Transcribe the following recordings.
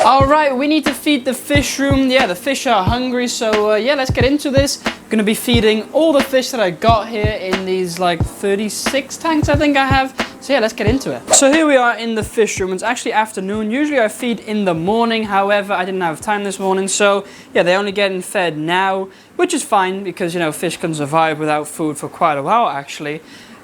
Alright, we need to feed the fish room. Yeah, the fish are hungry, so yeah, let's get into this. I'm gonna be feeding all the fish that I got here in these like 36 tanks I think I have. So yeah, let's get into it. So here we are in the fish room. It's actually afternoon. Usually I feed in the morning. However, I didn't have time this morning. So yeah, they're only getting fed now, which is fine because, you know, fish can survive without food for quite a while actually.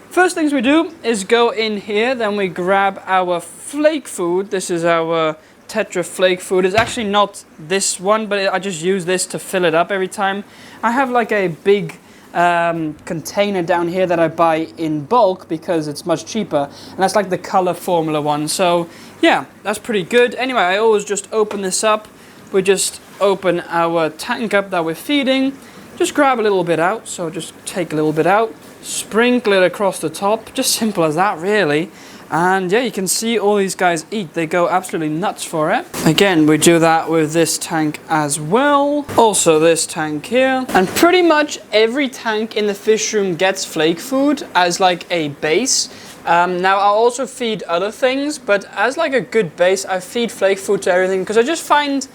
First things we do is go in here. Then we grab our flake food. This is our tetra flake food. It's actually not this one, but I just use this to fill it up every time. I have like a big container down here that I buy in bulk because it's much cheaper, and that's like the color formula one. So yeah, that's pretty good. Anyway, I always just open this up. We just open our tank up that we're feeding, just grab a little bit out. So just take a little bit out, sprinkle it across the top, just simple as that really. And yeah, you can see all these guys eat. They go absolutely nuts for it. Again, we do that with this tank as well. Also this tank here. And pretty much every tank in the fish room gets flake food as like a base. Now I'll also feed other things, but as like a good base, I feed flake food to everything because I just find,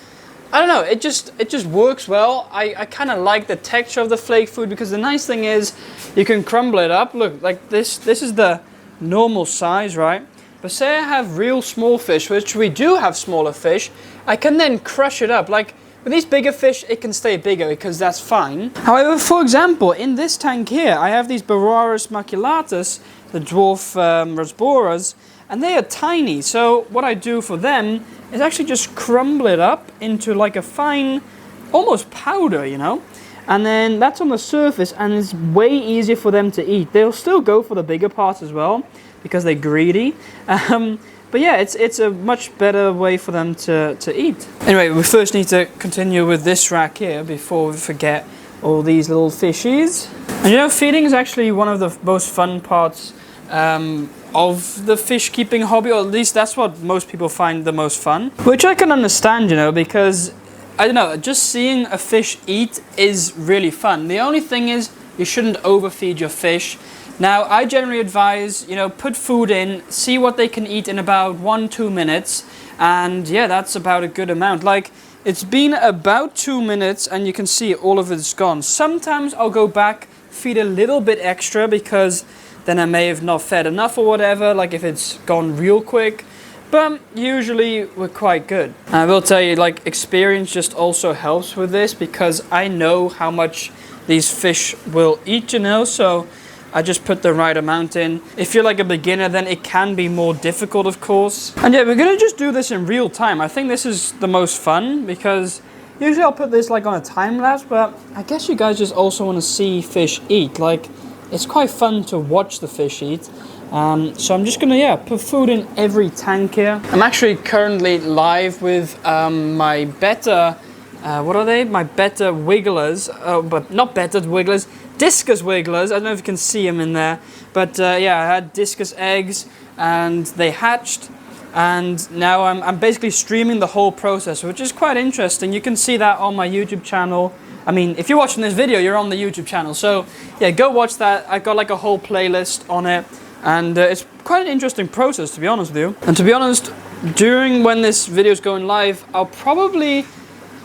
I don't know, it just works well. I kind of like the texture of the flake food because the nice thing is you can crumble it up. Look, like this is the normal size, right? But say I have real small fish, which we do have smaller fish, I can then crush it up. Like with these bigger fish, it can stay bigger because that's fine. However, for example, in this tank here, I have these Boraras maculatus, the dwarf rasboras, and they are tiny. So what I do for them is actually just crumble it up into like a fine, almost powder, you know? And then that's on the surface, and it's way easier for them to eat. They'll still go for the bigger parts as well because they're greedy. But yeah, it's a much better way for them to eat. Anyway, we first need to continue with this rack here before we forget all these little fishies. And you know, feeding is actually one of the most fun parts of the fish keeping hobby, or at least that's what most people find the most fun. Which I can understand, you know, because I don't know, just seeing a fish eat is really fun. The only thing is you shouldn't overfeed your fish. Now, I generally advise, you know, put food in, see what they can eat in about 1-2 minutes. And yeah, that's about a good amount. Like, it's been about 2 minutes and you can see all of it's gone. Sometimes I'll go back, feed a little bit extra because then I may have not fed enough or whatever, like if it's gone real quick. But usually we're quite good. And I will tell you, like, experience just also helps with this because I know how much these fish will eat, you know, so I just put the right amount in. If you're like a beginner, then it can be more difficult, of course. And yeah, we're gonna just do this in real time. I think this is the most fun because usually I'll put this like on a time lapse, but I guess you guys just also want to see fish eat. Like, it's quite fun to watch the fish eat. So I'm just gonna, yeah, put food in every tank here. I'm actually currently live with my betta, what are they? My betta wigglers, but not betta wigglers, Discus wigglers. I don't know if you can see them in there, but yeah, I had Discus eggs and they hatched, and now I'm basically streaming the whole process, which is quite interesting. You can see that on my YouTube channel. I mean, if you're watching this video, you're on the YouTube channel, so yeah, go watch that. I've got like a whole playlist on it. And it's quite an interesting process, to be honest with you. And to be honest, during when this video is going live, I'll probably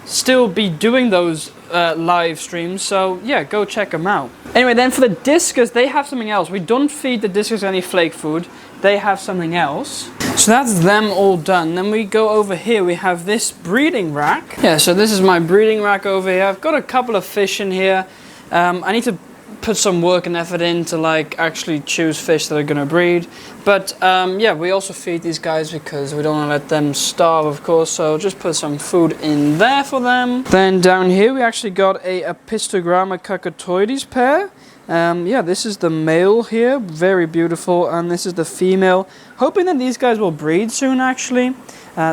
still be doing those live streams. So yeah, go check them out. Anyway, then for the Discus, they have something else. We don't feed the Discus any flake food. They have something else. So that's them all done. Then we go over here. We have this breeding rack. Yeah, so this is my breeding rack over here. I've got a couple of fish in here. I need to put some work and effort in to like actually choose fish that are gonna breed, but yeah, we also feed these guys because we don't want to let them starve, of course, so just put some food in there for them. Then down here we actually got a Apistogramma cacatoides pair. Yeah, this is the male here, very beautiful, and this is the female. Hoping that these guys will breed soon actually.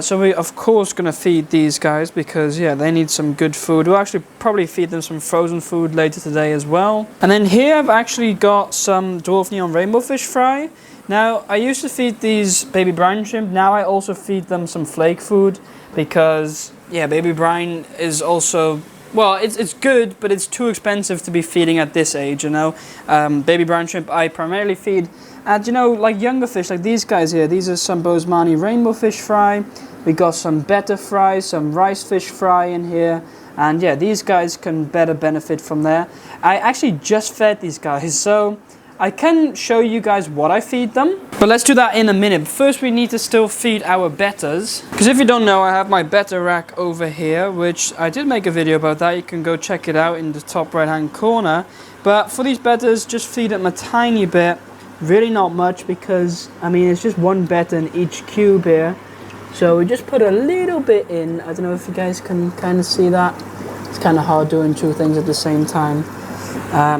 So we of course gonna feed these guys because yeah, they need some good food. We'll actually probably feed them some frozen food later today as well. And then here I've actually got some dwarf neon rainbow fish fry. Now I used to feed these baby brine shrimp. Now I also feed them some flake food because yeah, baby brine is also, well, it's good, but it's too expensive to be feeding at this age, you know. Baby brown shrimp I primarily feed at, you know, like younger fish, like these guys here. These are some Bosemani rainbow fish fry. We got some betta fry, some rice fish fry in here. And yeah, these guys can better benefit from there. I actually just fed these guys, so I can show you guys what I feed them. But let's do that in a minute. First, we need to still feed our bettas. Because if you don't know, I have my betta rack over here, which I did make a video about that. You can go check it out in the top right hand corner. But for these bettas, just feed them a tiny bit. Really not much, because, I mean, it's just one betta in each cube here. So we just put a little bit in. I don't know if you guys can kind of see that. It's kind of hard doing two things at the same time.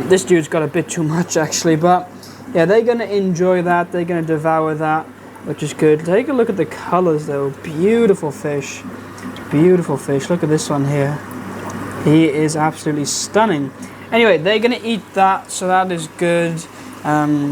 This dude's got a bit too much actually, but yeah, they're going to enjoy that. They're going to devour that, which is good. Take a look at the colors though. Beautiful fish. Beautiful fish. Look at this one here. He is absolutely stunning. Anyway, they're going to eat that, so that is good.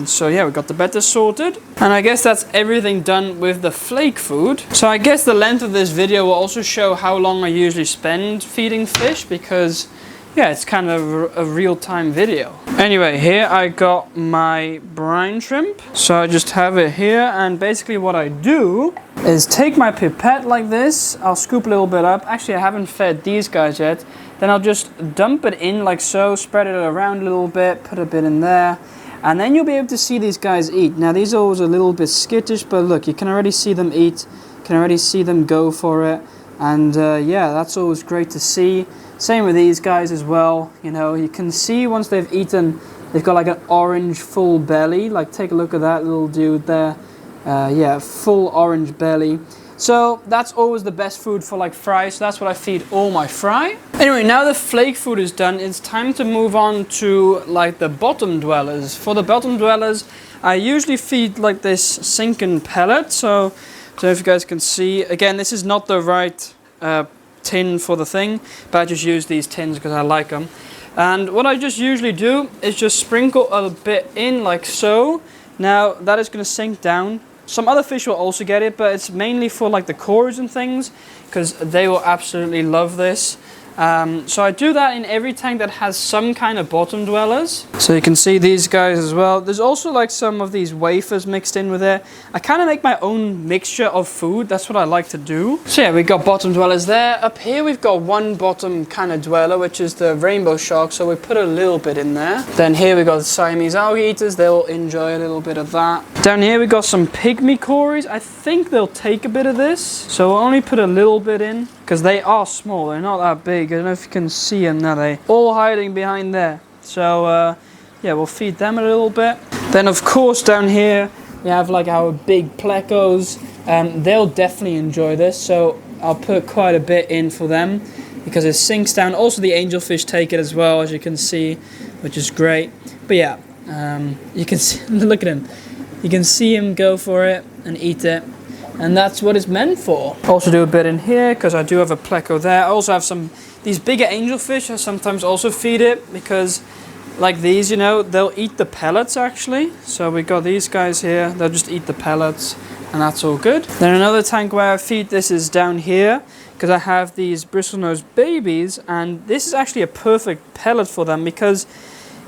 So yeah, we got the betta sorted, and I guess that's everything done with the flake food. So I guess the length of this video will also show how long I usually spend feeding fish, because yeah, it's kind of a real-time video. Anyway, here I got my brine shrimp. So I just have it here, and basically what I do is take my pipette like this. I'll scoop a little bit up. Actually, I haven't fed these guys yet. Then I'll just dump it in like so, spread it around a little bit, put a bit in there. And then you'll be able to see these guys eat. Now these are always a little bit skittish, but look, you can already see them eat. You can already see them go for it. And yeah, that's always great to see. Same with these guys as well. You know, you can see once they've eaten, they've got like an orange full belly. Like take a look at that little dude there. Yeah, full orange belly. So that's always the best food for like fry. So that's what I feed all my fry. Anyway, now the flake food is done, it's time to move on to like the bottom dwellers. For the bottom dwellers, I usually feed like this sinking pellet. So if you guys can see, again, this is not the right tin for the thing, but I just use these tins because I like them. And what I just usually do is just sprinkle a bit in like so. Now that is going to sink down. Some other fish will also get it, but it's mainly for like the cories and things, because they will absolutely love this. So I do that in every tank that has some kind of bottom dwellers. So you can see these guys as well. There's also like some of these wafers mixed in with it. I kind of make my own mixture of food. That's what I like to do. So yeah, we've got bottom dwellers there. Up here we've got one bottom kind of dweller, which is the rainbow shark. So we put a little bit in there. Then here we got the Siamese algae eaters. They'll enjoy a little bit of that. Down here we got some pygmy cories. I think they'll take a bit of this. So we'll only put a little bit in, because they are small, they're not that big. I don't know if you can see them now, they all hiding behind there. So yeah, we'll feed them a little bit. Then of course down here we have like our big plecos. They'll definitely enjoy this, so I'll put quite a bit in for them because it sinks down. Also the angelfish take it as well, as you can see, which is great. But yeah, you can see, look at him. You can see him go for it and eat it. And that's what it's meant for. Also do a bit in here, because I do have a pleco there. I also have these bigger angelfish. I sometimes also feed it, because like these, you know, they'll eat the pellets actually. So we got these guys here, they'll just eat the pellets, and that's all good. Then another tank where I feed this is down here, because I have these bristlenose babies, and this is actually a perfect pellet for them, because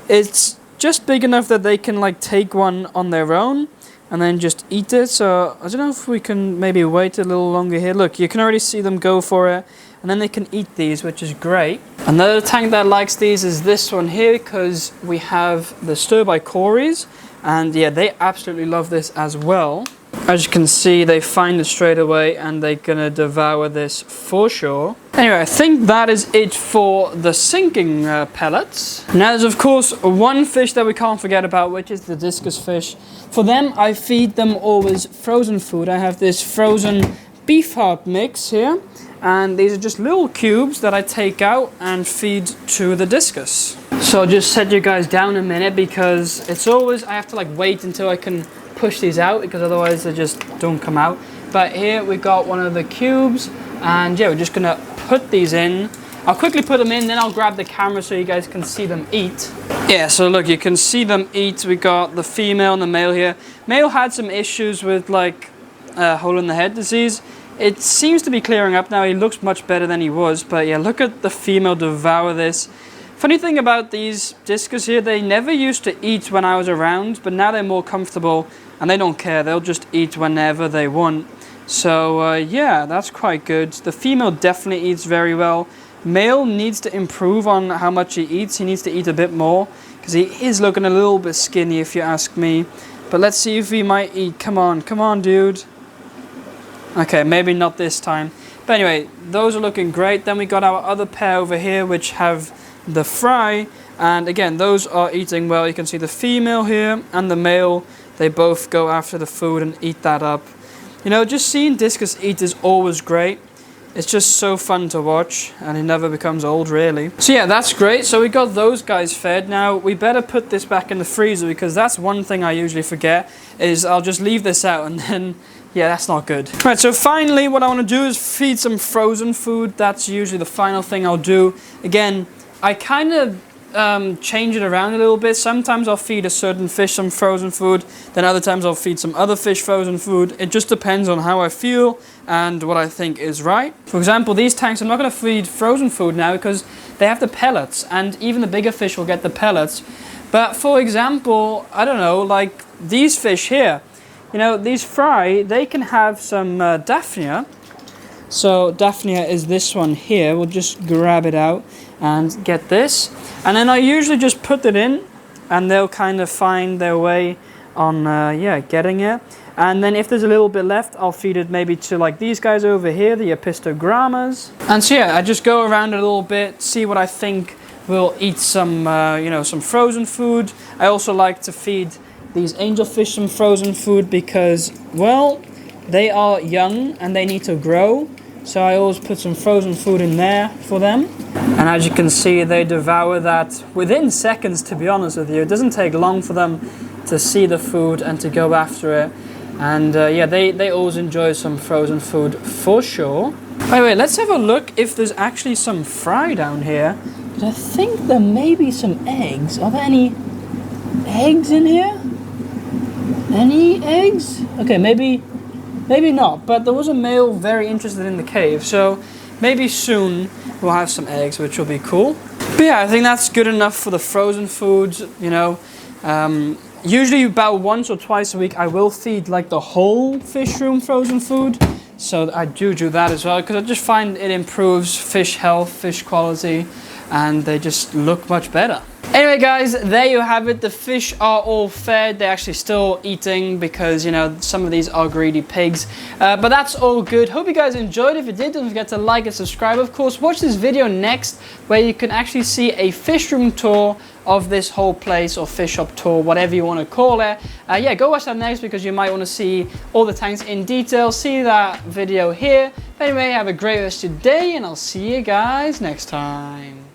it's just big enough that they can like take one on their own and then just eat it. So I don't know if we can maybe wait a little longer here. Look, you can already see them go for it, and then they can eat these, which is great. Another tank that likes these is this one here, because we have the stir-by cories, and yeah, they absolutely love this as well. As you can see, they find it straight away, and they're gonna devour this for sure. Anyway, I think that is it for the sinking pellets. Now there's of course one fish that we can't forget about, which is the discus fish. For them, I feed them always frozen food. I have this frozen beef heart mix here, and these are just little cubes that I take out and feed to the discus. So I'll just set you guys down a minute, because it's always, I have to like wait until I can push these out, because otherwise they just don't come out. But here we got one of the cubes, and yeah, we're just gonna put these in. I'll quickly put them in, then I'll grab the camera so you guys can see them eat. Yeah, so look, you can see them eat. We got the female and the male here. Male had some issues with like hole in the head disease. It seems to be clearing up now. He looks much better than he was, but yeah, look at the female devour this. Funny thing about these discus here, they never used to eat when I was around, but now they're more comfortable and they don't care. They'll just eat whenever they want. So yeah, that's quite good. The female definitely eats very well. Male needs to improve on how much he eats. He needs to eat a bit more because he is looking a little bit skinny if you ask me. But let's see if he might eat. Come on, dude. Okay, maybe not this time. But anyway, those are looking great. Then we got our other pair over here which have the fry. And again, those are eating well. You can see the female here and the male. They both go after the food and eat that up. You know, just seeing Discus eat is always great. It's just so fun to watch, and he never becomes old, really. So yeah, that's great. So we got those guys fed. Now, we better put this back in the freezer, because that's one thing I usually forget, is I'll just leave this out, and then, yeah, that's not good. Right, so finally, what I want to do is feed some frozen food. That's usually the final thing I'll do. Again, I kind of change it around a little bit. Sometimes I'll feed a certain fish some frozen food, then other times I'll feed some other fish frozen food. It just depends on how I feel and what I think is right. For example, these tanks, I'm not going to feed frozen food now because they have the pellets, and even the bigger fish will get the pellets. But for example, I don't know, like these fish here, you know, these fry, they can have some Daphnia. So Daphnia is this one here. We'll just grab it out and get this. And then I usually just put it in, and they'll kind of find their way on, yeah, getting it. And then if there's a little bit left, I'll feed it maybe to like these guys over here, the apistogrammas. And so yeah, I just go around a little bit, see what I think will eat some, you know, some frozen food. I also like to feed these angelfish some frozen food because, well, they are young and they need to grow. So I always put some frozen food in there for them. And as you can see, they devour that within seconds, to be honest with you. It doesn't take long for them to see the food and to go after it. And yeah, they always enjoy some frozen food for sure. By the way, let's have a look if there's actually some fry down here. But I think there may be some eggs. Are there any eggs in here? Any eggs? Okay, maybe not, but there was a male very interested in the cave, so maybe soon we'll have some eggs, which will be cool. But yeah, I think that's good enough for the frozen foods, you know. Usually about once or twice a week I will feed like the whole fish room frozen food, so I do that as well, because I just find it improves fish health, fish quality, and they just look much better. Anyway guys, there you have it. The fish are all fed. They're actually still eating because, you know, some of these are greedy pigs. But that's all good. Hope you guys enjoyed. If you did, don't forget to like and subscribe. Of course, watch this video next where you can actually see a fish room tour of this whole place, or fish shop tour, whatever you want to call it. Yeah, go watch that next because you might want to see all the tanks in detail. See that video here. But anyway, have a great rest of your day and I'll see you guys next time.